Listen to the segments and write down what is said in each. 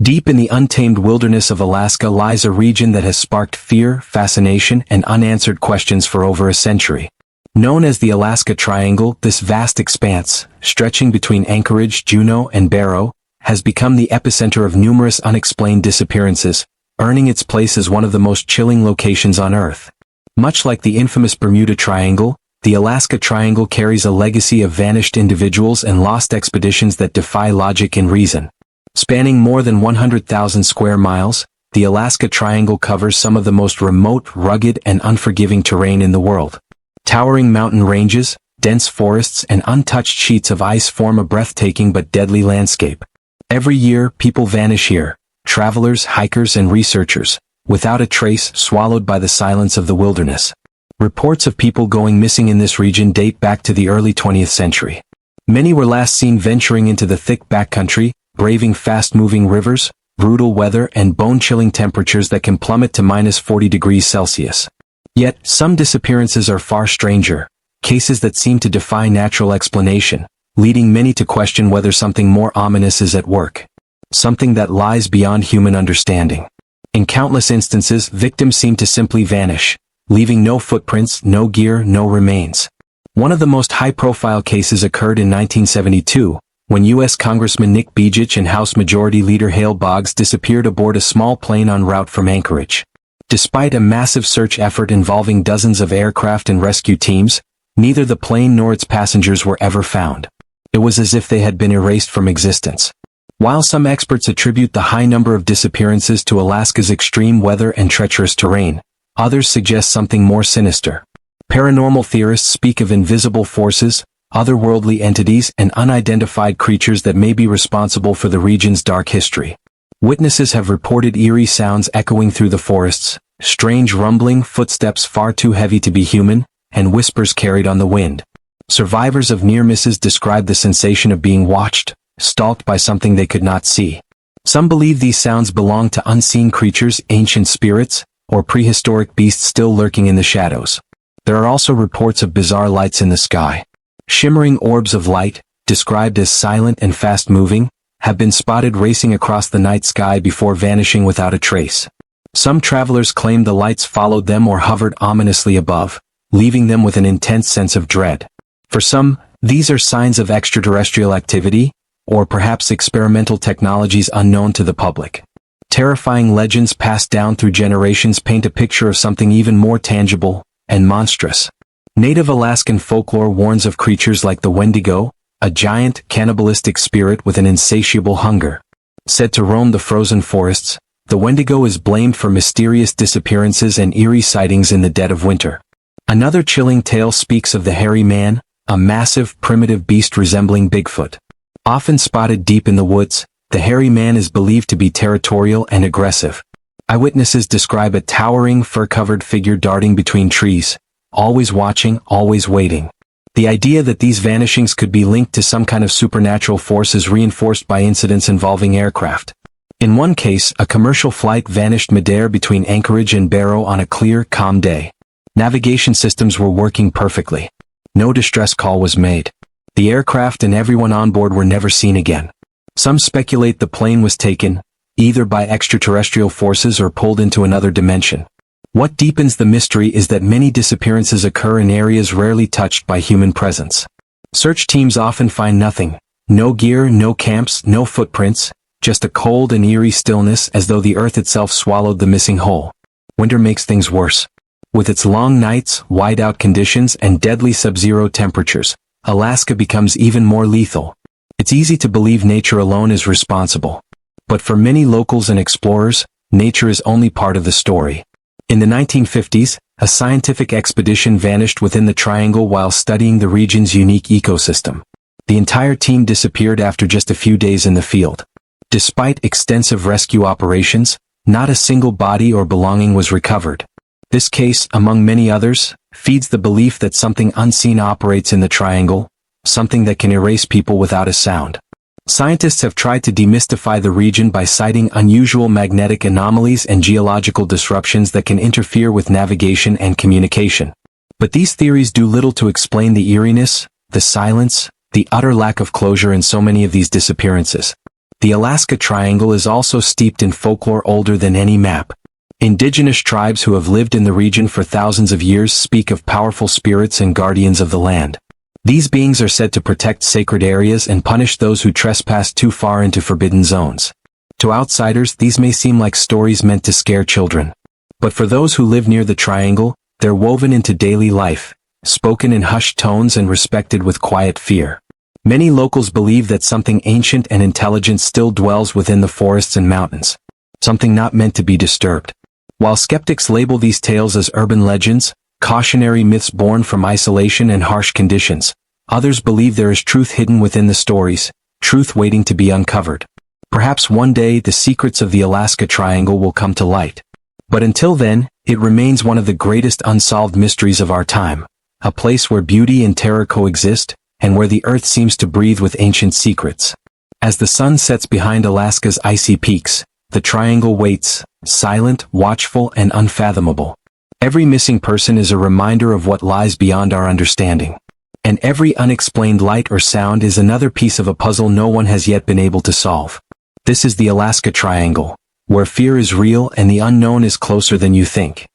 Deep in the untamed wilderness of Alaska lies a region that has sparked fear, fascination, and unanswered questions for over a century. Known as the Alaska Triangle, this vast expanse, stretching between Anchorage, Juneau, and Barrow, has become the epicenter of numerous unexplained disappearances, earning its place as one of the most chilling locations on Earth. Much like the infamous Bermuda Triangle, the Alaska Triangle carries a legacy of vanished individuals and lost expeditions that defy logic and reason. Spanning more than 100,000 square miles, the Alaska Triangle covers some of the most remote, rugged, and unforgiving terrain in the world. Towering mountain ranges, dense forests, and untouched sheets of ice form a breathtaking but deadly landscape. Every year, people vanish here, travelers, hikers, and researchers, without a trace, swallowed by the silence of the wilderness. Reports of people going missing in this region date back to the early 20th century. Many were last seen venturing into the thick backcountry, braving fast-moving rivers, brutal weather, and bone-chilling temperatures that can plummet to -40°C. Yet, some disappearances are far stranger, cases that seem to defy natural explanation, leading many to question whether something more ominous is at work. Something that lies beyond human understanding. In countless instances, victims seem to simply vanish, leaving no footprints, no gear, no remains. One of the most high-profile cases occurred in 1972, when U.S. Congressman Nick Begich and House Majority Leader Hale Boggs disappeared aboard a small plane en route from Anchorage. Despite a massive search effort involving dozens of aircraft and rescue teams, neither the plane nor its passengers were ever found. It was as if they had been erased from existence. While some experts attribute the high number of disappearances to Alaska's extreme weather and treacherous terrain, others suggest something more sinister. Paranormal theorists speak of invisible forces, otherworldly entities, and unidentified creatures that may be responsible for the region's dark history. Witnesses have reported eerie sounds echoing through the forests, strange rumbling, footsteps far too heavy to be human, and whispers carried on the wind. Survivors of near misses describe the sensation of being watched, stalked by something they could not see. Some believe these sounds belong to unseen creatures, ancient spirits, or prehistoric beasts still lurking in the shadows. There are also reports of bizarre lights in the sky. Shimmering orbs of light, described as silent and fast-moving, have been spotted racing across the night sky before vanishing without a trace. Some travelers claim the lights followed them or hovered ominously above, leaving them with an intense sense of dread. For some, these are signs of extraterrestrial activity, or perhaps experimental technologies unknown to the public. Terrifying legends passed down through generations paint a picture of something even more tangible and monstrous. Native Alaskan folklore warns of creatures like the Wendigo, a giant, cannibalistic spirit with an insatiable hunger. Said to roam the frozen forests, the Wendigo is blamed for mysterious disappearances and eerie sightings in the dead of winter. Another chilling tale speaks of the hairy man, a massive, primitive beast resembling Bigfoot. Often spotted deep in the woods, the hairy man is believed to be territorial and aggressive. Eyewitnesses describe a towering, fur-covered figure darting between trees, always watching, always waiting. The idea that these vanishings could be linked to some kind of supernatural force is reinforced by incidents involving aircraft. In one case, a commercial flight vanished midair between Anchorage and Barrow on a clear, calm day. Navigation systems were working perfectly. No distress call was made. The aircraft and everyone on board were never seen again. Some speculate the plane was taken, either by extraterrestrial forces or pulled into another dimension. What deepens the mystery is that many disappearances occur in areas rarely touched by human presence. Search teams often find nothing. No gear, no camps, no footprints, just a cold and eerie stillness as though the earth itself swallowed the missing whole. Winter makes things worse. With its long nights, whiteout conditions, and deadly sub-zero temperatures, Alaska becomes even more lethal. It's easy to believe nature alone is responsible. But for many locals and explorers, nature is only part of the story. In the 1950s, a scientific expedition vanished within the Triangle while studying the region's unique ecosystem. The entire team disappeared after just a few days in the field. Despite extensive rescue operations, not a single body or belonging was recovered. This case, among many others, feeds the belief that something unseen operates in the Triangle, something that can erase people without a sound. Scientists have tried to demystify the region by citing unusual magnetic anomalies and geological disruptions that can interfere with navigation and communication. But these theories do little to explain the eeriness, the silence, the utter lack of closure in so many of these disappearances. The Alaska Triangle is also steeped in folklore older than any map. Indigenous tribes who have lived in the region for thousands of years speak of powerful spirits and guardians of the land. These beings are said to protect sacred areas and punish those who trespass too far into forbidden zones. To outsiders, these may seem like stories meant to scare children. But for those who live near the triangle, they're woven into daily life, spoken in hushed tones and respected with quiet fear. Many locals believe that something ancient and intelligent still dwells within the forests and mountains, something not meant to be disturbed. While skeptics label these tales as urban legends, cautionary myths born from isolation and harsh conditions, others believe there is truth hidden within the stories, truth waiting to be uncovered. Perhaps one day the secrets of the Alaska Triangle will come to light. But until then, it remains one of the greatest unsolved mysteries of our time, a place where beauty and terror coexist, and where the earth seems to breathe with ancient secrets. As the sun sets behind Alaska's icy peaks, the triangle waits, silent, watchful, and unfathomable. Every missing person is a reminder of what lies beyond our understanding. And every unexplained light or sound is another piece of a puzzle no one has yet been able to solve. This is the Alaska Triangle, where fear is real and the unknown is closer than you think.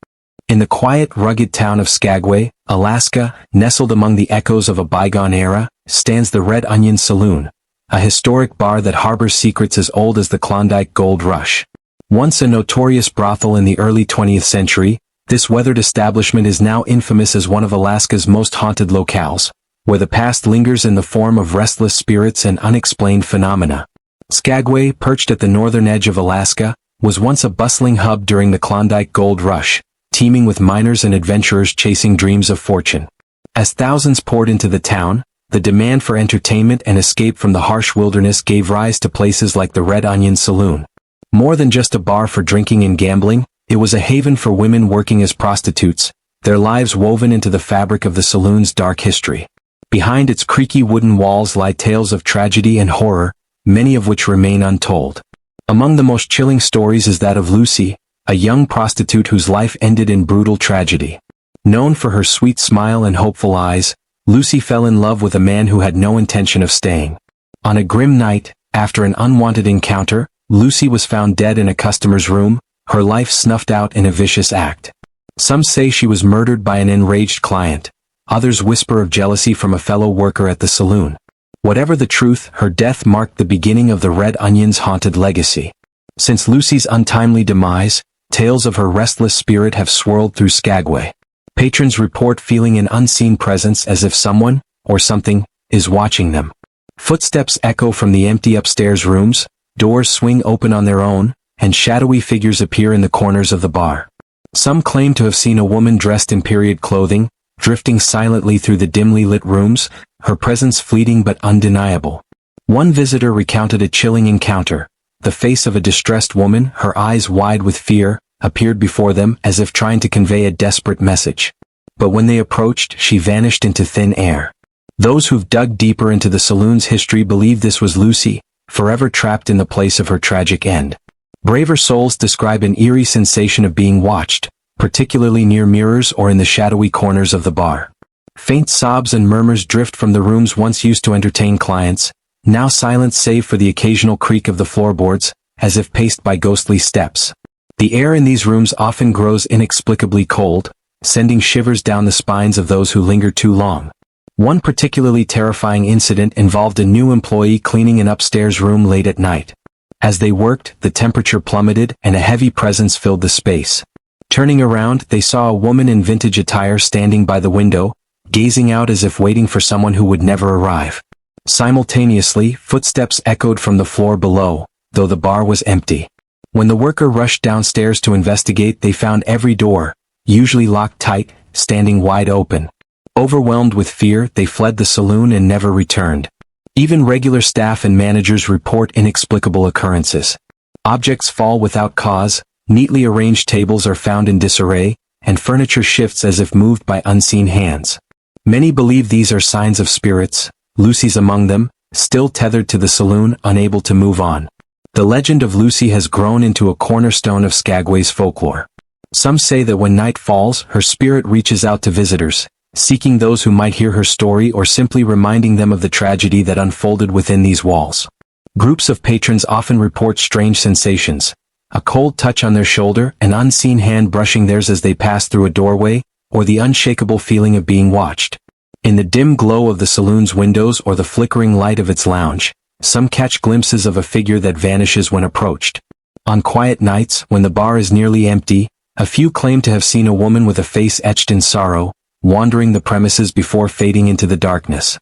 In the quiet, rugged town of Skagway, Alaska, nestled among the echoes of a bygone era, stands the Red Onion Saloon, a historic bar that harbors secrets as old as the Klondike Gold Rush. Once a notorious brothel in the early 20th century, this weathered establishment is now infamous as one of Alaska's most haunted locales, where the past lingers in the form of restless spirits and unexplained phenomena. Skagway, perched at the northern edge of Alaska, was once a bustling hub during the Klondike Gold Rush, teeming with miners and adventurers chasing dreams of fortune. As thousands poured into the town, the demand for entertainment and escape from the harsh wilderness gave rise to places like the Red Onion Saloon. More than just a bar for drinking and gambling, it was a haven for women working as prostitutes, their lives woven into the fabric of the saloon's dark history. Behind its creaky wooden walls lie tales of tragedy and horror, many of which remain untold. Among the most chilling stories is that of Lucy, a young prostitute whose life ended in brutal tragedy. Known for her sweet smile and hopeful eyes, Lucy fell in love with a man who had no intention of staying. On a grim night, after an unwanted encounter, Lucy was found dead in a customer's room, her life snuffed out in a vicious act. Some say she was murdered by an enraged client. Others whisper of jealousy from a fellow worker at the saloon. Whatever the truth, her death marked the beginning of the Red Onion's haunted legacy. Since Lucy's untimely demise, tales of her restless spirit have swirled through Skagway. Patrons report feeling an unseen presence as if someone, or something, is watching them. Footsteps echo from the empty upstairs rooms, doors swing open on their own, and shadowy figures appear in the corners of the bar. Some claim to have seen a woman dressed in period clothing, drifting silently through the dimly lit rooms, her presence fleeting but undeniable. One visitor recounted a chilling encounter. The face of a distressed woman, her eyes wide with fear, appeared before them as if trying to convey a desperate message. But when they approached, she vanished into thin air. Those who've dug deeper into the saloon's history believe this was Lucy, forever trapped in the place of her tragic end. Braver souls describe an eerie sensation of being watched, particularly near mirrors or in the shadowy corners of the bar. Faint sobs and murmurs drift from the rooms once used to entertain clients, now silent save for the occasional creak of the floorboards, as if paced by ghostly steps. The air in these rooms often grows inexplicably cold, sending shivers down the spines of those who linger too long. One particularly terrifying incident involved a new employee cleaning an upstairs room late at night. As they worked, the temperature plummeted and a heavy presence filled the space. Turning around, they saw a woman in vintage attire standing by the window, gazing out as if waiting for someone who would never arrive. Simultaneously, footsteps echoed from the floor below, though the bar was empty. When the worker rushed downstairs to investigate, they found every door, usually locked tight, standing wide open. Overwhelmed with fear, they fled the saloon and never returned. Even regular staff and managers report inexplicable occurrences. Objects fall without cause, neatly arranged tables are found in disarray, and furniture shifts as if moved by unseen hands. Many believe these are signs of spirits, Lucy's among them, still tethered to the saloon, unable to move on. The legend of Lucy has grown into a cornerstone of Skagway's folklore. Some say that when night falls, her spirit reaches out to visitors, seeking those who might hear her story or simply reminding them of the tragedy that unfolded within these walls. Groups of patrons often report strange sensations. A cold touch on their shoulder, an unseen hand brushing theirs as they pass through a doorway, or the unshakable feeling of being watched. In the dim glow of the saloon's windows or the flickering light of its lounge, some catch glimpses of a figure that vanishes when approached. On quiet nights, when the bar is nearly empty, a few claim to have seen a woman with a face etched in sorrow, wandering the premises before fading into the darkness.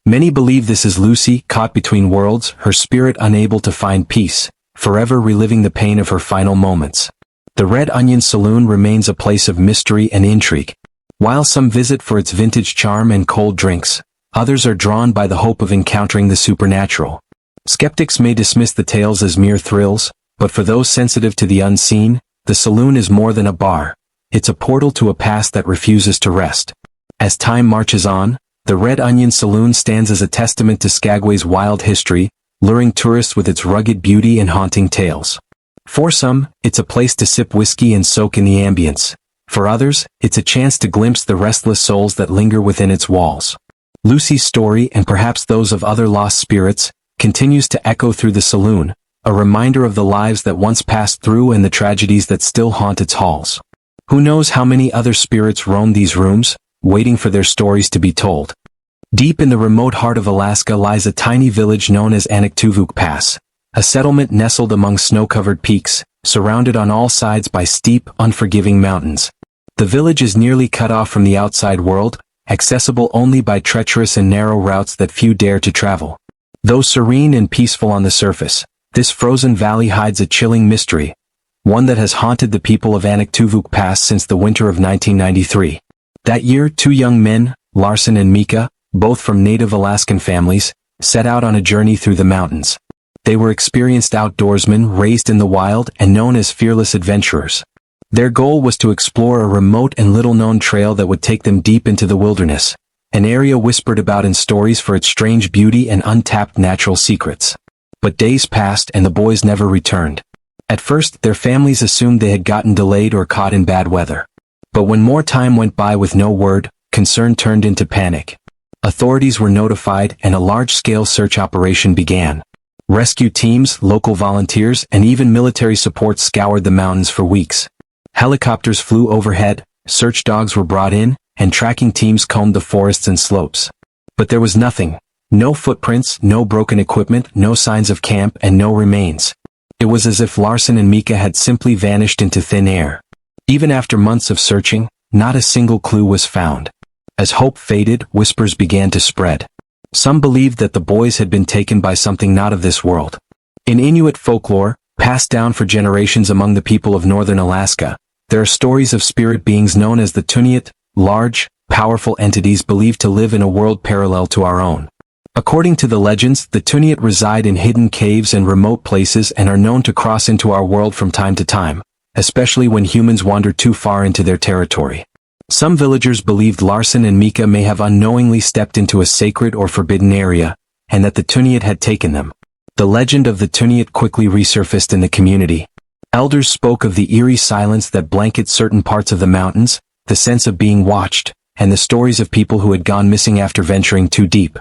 Many believe this is Lucy, caught between worlds, her spirit unable to find peace, forever reliving the pain of her final moments. The Red Onion Saloon remains a place of mystery and intrigue. While some visit for its vintage charm and cold drinks, others are drawn by the hope of encountering the supernatural. Skeptics may dismiss the tales as mere thrills, but for those sensitive to the unseen, the saloon is more than a bar. It's a portal to a past that refuses to rest. As time marches on, the Red Onion Saloon stands as a testament to Skagway's wild history, luring tourists with its rugged beauty and haunting tales. For some, it's a place to sip whiskey and soak in the ambience. For others, it's a chance to glimpse the restless souls that linger within its walls. Lucy's story, and perhaps those of other lost spirits, continues to echo through the saloon, a reminder of the lives that once passed through and the tragedies that still haunt its halls. Who knows how many other spirits roam these rooms, waiting for their stories to be told. Deep in the remote heart of Alaska lies a tiny village known as Anaktuvuk Pass, a settlement nestled among snow-covered peaks, surrounded on all sides by steep, unforgiving mountains. The village is nearly cut off from the outside world, accessible only by treacherous and narrow routes that few dare to travel. Though serene and peaceful on the surface, this frozen valley hides a chilling mystery, one that has haunted the people of Anaktuvuk Pass since the winter of 1993. That year, two young men, Larson and Mika, both from native Alaskan families, set out on a journey through the mountains. They were experienced outdoorsmen raised in the wild and known as fearless adventurers. Their goal was to explore a remote and little-known trail that would take them deep into the wilderness, an area whispered about in stories for its strange beauty and untapped natural secrets. But days passed and the boys never returned. At first, their families assumed they had gotten delayed or caught in bad weather. But when more time went by with no word, concern turned into panic. Authorities were notified and a large-scale search operation began. Rescue teams, local volunteers, and even military support scoured the mountains for weeks. Helicopters flew overhead, search dogs were brought in, and tracking teams combed the forests and slopes. But there was nothing. No footprints, no broken equipment, no signs of camp, and no remains. It was as if Larson and Mika had simply vanished into thin air. Even after months of searching, not a single clue was found. As hope faded, whispers began to spread. Some believed that the boys had been taken by something not of this world. In Inuit folklore, passed down for generations among the people of northern Alaska, there are stories of spirit beings known as the Tuniat, large, powerful entities believed to live in a world parallel to our own. According to the legends, the Tuniat reside in hidden caves and remote places and are known to cross into our world from time to time, especially when humans wander too far into their territory. Some villagers believed Larson and Mika may have unknowingly stepped into a sacred or forbidden area, and that the Tuniat had taken them. The legend of the Tuniat quickly resurfaced in the community. Elders spoke of the eerie silence that blankets certain parts of the mountains, the sense of being watched, and the stories of people who had gone missing after venturing too deep.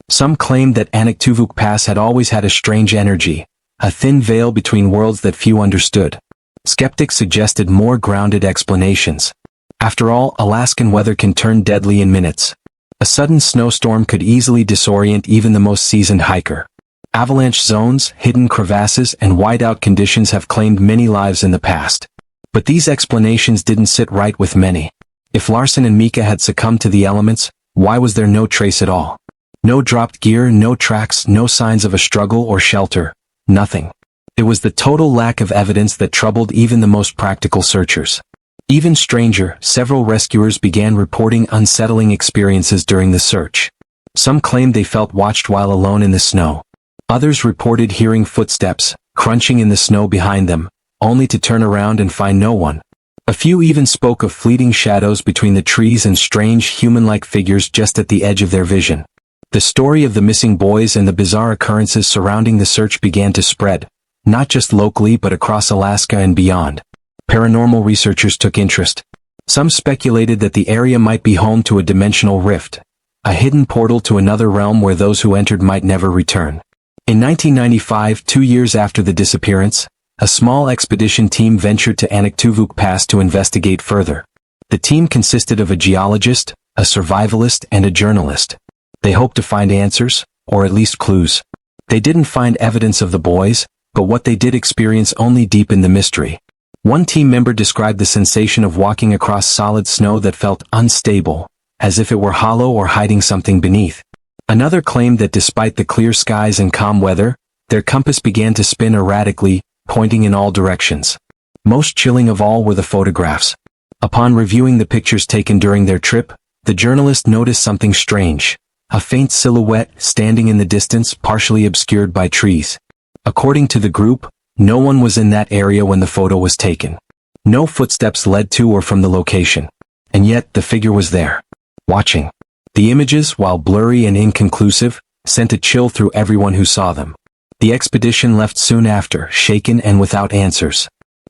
Some claimed that Anaktuvuk Pass had always had a strange energy, a thin veil between worlds that few understood. Skeptics suggested more grounded explanations. After all, Alaskan weather can turn deadly in minutes. A sudden snowstorm could easily disorient even the most seasoned hiker. Avalanche zones, hidden crevasses, and whiteout conditions have claimed many lives in the past. But these explanations didn't sit right with many. If Larson and Mika had succumbed to the elements, why was there no trace at all? No dropped gear, no tracks, no signs of a struggle or shelter, nothing. It was the total lack of evidence that troubled even the most practical searchers. Even stranger, several rescuers began reporting unsettling experiences during the search. Some claimed they felt watched while alone in the snow. Others reported hearing footsteps, crunching in the snow behind them, only to turn around and find no one. A few even spoke of fleeting shadows between the trees and strange human-like figures just at the edge of their vision. The story of the missing boys and the bizarre occurrences surrounding the search began to spread, not just locally but across Alaska and beyond. Paranormal researchers took interest. Some speculated that the area might be home to a dimensional rift, a hidden portal to another realm where those who entered might never return. In 1995, 2 years after the disappearance, a small expedition team ventured to Anaktuvuk Pass to investigate further. The team consisted of a geologist, a survivalist, and a journalist. They hoped to find answers, or at least clues. They didn't find evidence of the boys, but what they did experience only deepened the mystery. One team member described the sensation of walking across solid snow that felt unstable, as if it were hollow or hiding something beneath. Another claimed that despite the clear skies and calm weather, their compass began to spin erratically, pointing in all directions. Most chilling of all were the photographs. Upon reviewing the pictures taken during their trip, the journalist noticed something strange. A faint silhouette standing in the distance, partially obscured by trees. According to the group, no one was in that area when the photo was taken. No footsteps led to or from the location. And yet, the figure was there, watching. The images, while blurry and inconclusive, sent a chill through everyone who saw them. The expedition left soon after, shaken and without answers.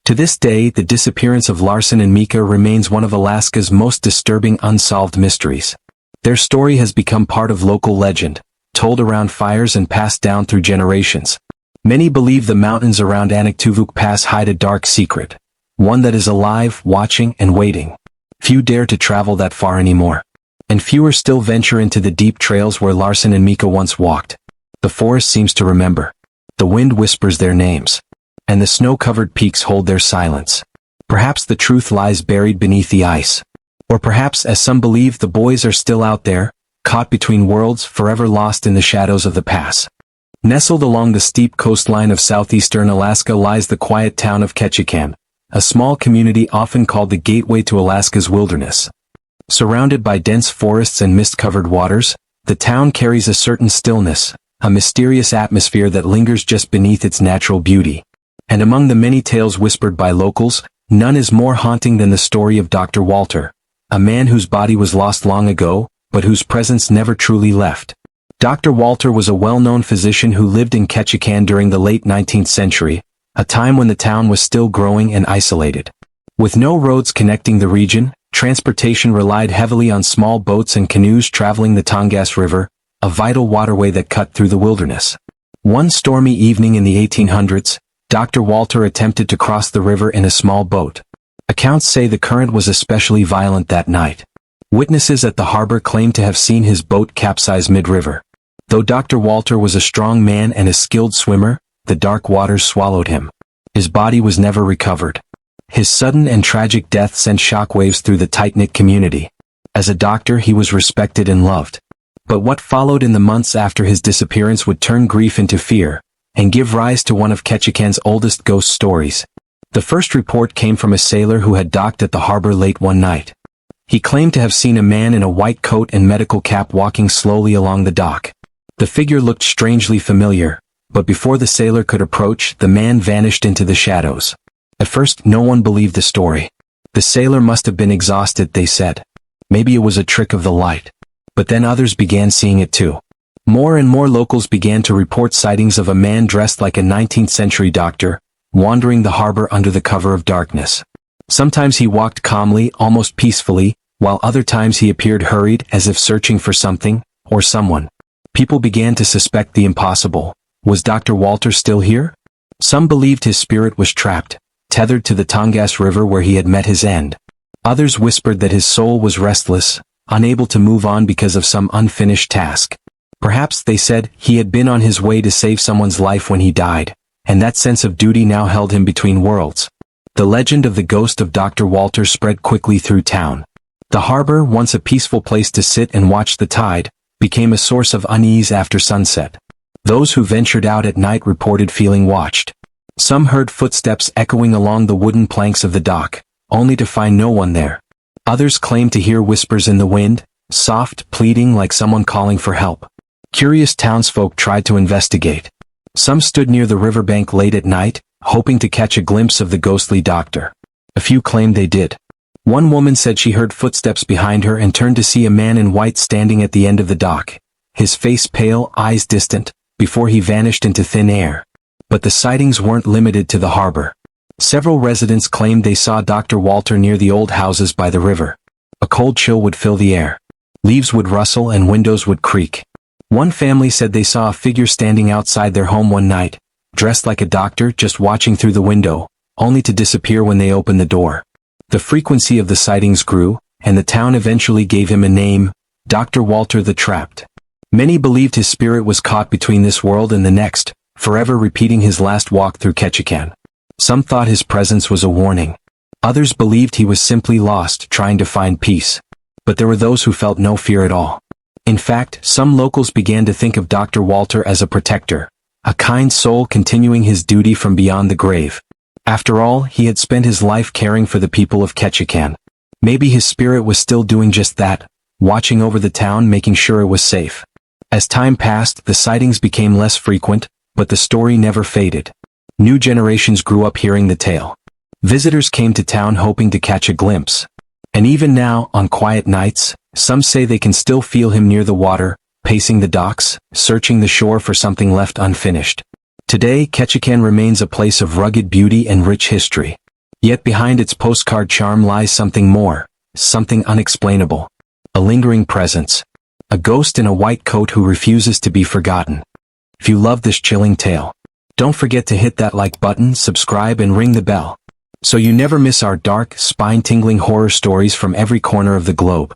To this day, the disappearance of Larson and Mika remains one of Alaska's most disturbing unsolved mysteries. Their story has become part of local legend, told around fires and passed down through generations. Many believe the mountains around Anaktuvuk Pass hide a dark secret, one that is alive, watching, and waiting. Few dare to travel that far anymore. And fewer still venture into the deep trails where Larson and Mika once walked. The forest seems to remember. The wind whispers their names. And the snow-covered peaks hold their silence. Perhaps the truth lies buried beneath the ice. Or perhaps, as some believe, the boys are still out there, caught between worlds, forever lost in the shadows of the pass. Nestled along the steep coastline of southeastern Alaska lies the quiet town of Ketchikan, a small community often called the gateway to Alaska's wilderness. Surrounded by dense forests and mist-covered waters, the town carries a certain stillness, a mysterious atmosphere that lingers just beneath its natural beauty. And among the many tales whispered by locals, none is more haunting than the story of Dr. Walter, a man whose body was lost long ago, but whose presence never truly left. Dr. Walter was a well-known physician who lived in Ketchikan during the late 19th century, a time when the town was still growing and isolated. With no roads connecting the region, transportation relied heavily on small boats and canoes traveling the Tongass River, a vital waterway that cut through the wilderness. One stormy evening in the 1800s, Dr. Walter attempted to cross the river in a small boat. Accounts say the current was especially violent that night. Witnesses at the harbor claimed to have seen his boat capsize mid-river. Though Dr. Walter was a strong man and a skilled swimmer, the dark waters swallowed him. His body was never recovered. His sudden and tragic death sent shockwaves through the tight-knit community. As a doctor, he was respected and loved. But what followed in the months after his disappearance would turn grief into fear, and give rise to one of Ketchikan's oldest ghost stories. The first report came from a sailor who had docked at the harbor late one night. He claimed to have seen a man in a white coat and medical cap walking slowly along the dock. The figure looked strangely familiar, but before the sailor could approach, the man vanished into the shadows. At first, no one believed the story. The sailor must have been exhausted, they said. Maybe it was a trick of the light. But then others began seeing it too. More and more locals began to report sightings of a man dressed like a 19th century doctor, wandering the harbor under the cover of darkness. Sometimes he walked calmly, almost peacefully, while other times he appeared hurried, as if searching for something, or someone. People began to suspect the impossible. Was Dr. Walter still here? Some believed his spirit was trapped, tethered to the Tongass River where he had met his end. Others whispered that his soul was restless, unable to move on because of some unfinished task. Perhaps, they said, he had been on his way to save someone's life when he died, and that sense of duty now held him between worlds. The legend of the ghost of Dr. Walter spread quickly through town. The harbor, once a peaceful place to sit and watch the tide, became a source of unease after sunset. Those who ventured out at night reported feeling watched. Some heard footsteps echoing along the wooden planks of the dock, only to find no one there. Others claimed to hear whispers in the wind, soft, pleading like someone calling for help. Curious townsfolk tried to investigate. Some stood near the riverbank late at night, hoping to catch a glimpse of the ghostly doctor. A few claimed they did. One woman said she heard footsteps behind her and turned to see a man in white standing at the end of the dock, his face pale, eyes distant, before he vanished into thin air. But the sightings weren't limited to the harbor. Several residents claimed they saw Dr. Walter near the old houses by the river. A cold chill would fill the air. Leaves would rustle and windows would creak. One family said they saw a figure standing outside their home one night, dressed like a doctor just watching through the window, only to disappear when they opened the door. The frequency of the sightings grew, and the town eventually gave him a name, Dr. Walter the Trapped. Many believed his spirit was caught between this world and the next, forever repeating his last walk through Ketchikan. Some thought his presence was a warning. Others believed he was simply lost, trying to find peace. But there were those who felt no fear at all. In fact, some locals began to think of Dr. Walter as a protector, a kind soul continuing his duty from beyond the grave. After all, he had spent his life caring for the people of Ketchikan. Maybe his spirit was still doing just that, watching over the town, making sure it was safe. As time passed, the sightings became less frequent, but the story never faded. New generations grew up hearing the tale. Visitors came to town hoping to catch a glimpse. And even now, on quiet nights, some say they can still feel him near the water, pacing the docks, searching the shore for something left unfinished. Today, Ketchikan remains a place of rugged beauty and rich history. Yet behind its postcard charm lies something more, something unexplainable. A lingering presence. A ghost in a white coat who refuses to be forgotten. If you love this chilling tale, don't forget to hit that like button, subscribe and ring the bell, so you never miss our dark, spine-tingling horror stories from every corner of the globe.